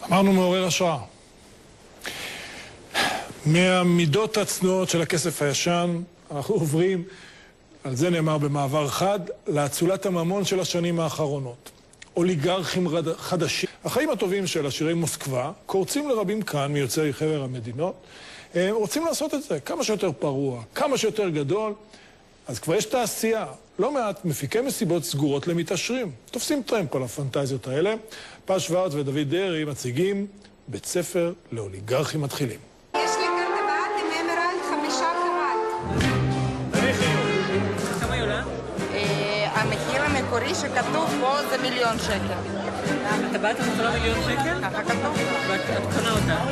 אמרנו מעורר השראה. מהמידות הצנועות של הכסף הישן, אנחנו עוברים, על זה נאמר במעבר חד, לאצולת הממון של השנים האחרונות. אוליגרכים חדשים. החיים הטובים של עשירי מוסקבה קורצים לרבים כאן מיוצאי חבר המדינות. הם רוצים לעשות את זה כמה שיותר פרוע, כמה שיותר גדול. אז כבר יש תעשייה, לא מעט מפיקי מסיבות סגורות למתעשרים. תופסים טרמפ על הפנטזיות האלה. פז שוורץ ודוד דרעי מציגים בית ספר לאוליגרכים מתחילים. יש לי כאן טבעת עם אמרלד 5 קראט. כמה היא עולה? המחיר המקורי שכתוב פה זה 1,000,000 שקל. הטבעת הזאת עולה 1,000,000 שקל? ככה כתוב. ואת קונה אותה?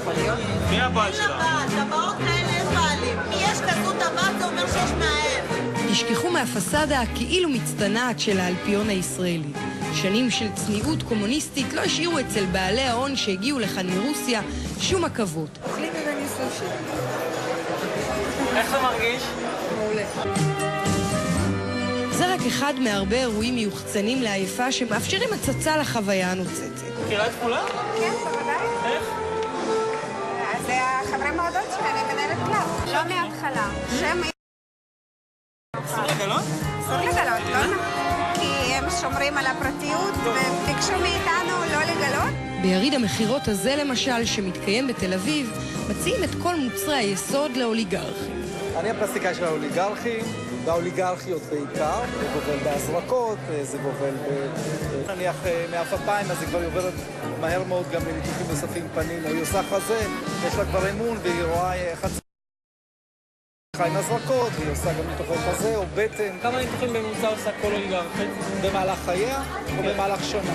יכול להיות. מי הבעל שלה? טבעות כאלה יש בעלים. מי יש כזו טבעת זה אומר שיש מאהב. תשכחו מהפסדה הכאילו מצטנעת של האלפיון הישראלי. שנים של צניעות קומוניסטית לא השאירו אצל בעלי ההון שהגיעו לכאן מרוסיה שום עכבות. אוכלים ממני סושי. איך זה מרגיש? מעולה. זה רק אחד מהרבה אירועים מיוחצנים לעייפה שמאפשרים הצצה לחוויה הנוצצת. מכירה את כולה? כן, בוודאי. איך? זה החברי מועדות שלי, אני מנהלת קלאב. לא מההתחלה. שם... אסור לגלות? אסור לגלות, לא? כי הם שומרים על הפרטיות וביקשו מאיתנו לא לגלות. ביריד המחירות הזה למשל, שמתקיים בתל אביב, מציעים את כל מוצרי היסוד לאוליגרכים. אני הפלסטיקאי של האוליגרכים, והאוליגרכיות בעיקר, זה גובל בהזרקות, זה גובל נניח מאף אפיים, אז היא כבר עוברת מהר מאוד גם לניתוחים נוספים פנים, או היא עושה חזה, יש לה כבר אמון, והיא רואה חצי עם הזרקות, והיא עושה גם ניתוחי חזה או בטן. כמה ניתוחים בממוצע עושה כל אוליגרכית? במהלך חייה או במהלך שנה.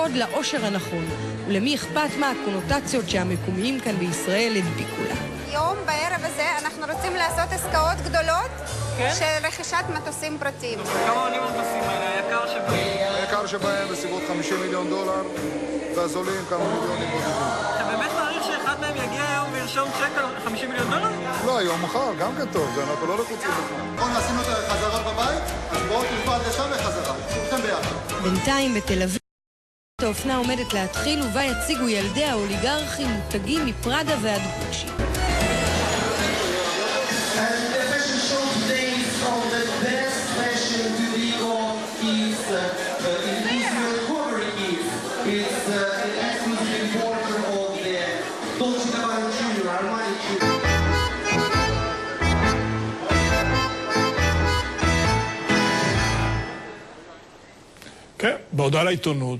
עוד לאושר הנכון, ולמי אכפת מה הקונוטציות שהמקומיים כאן בישראל הדביקו לה. יום בערב הזה אנחנו רוצים לעשות עסקאות גדולות של רכישת מטוסים פרטיים. כמה עולים המטוסים האלה? היקר שבהם? היקר שבהם בסביבות $50 מיליון, והזולים כמה מיליונים בודדים. אתה באמת מעריך שאחד מהם יגיע היום וירשום צ'ק על $50 מיליון? לא, היום מחר, גם כן טוב, אנחנו לא לחוצים בכלל. בואו נשים אותה חזרה בבית, אז בואו תלכו עד לשם וחזרה. כולכם ביחד. בינתיים בתל אביב האופנה עומדת להתחיל, ובה יציגו ילדי האוליגרכים מותגים מפראדה ועד גוצ'י. כן, בהודעה לעיתונות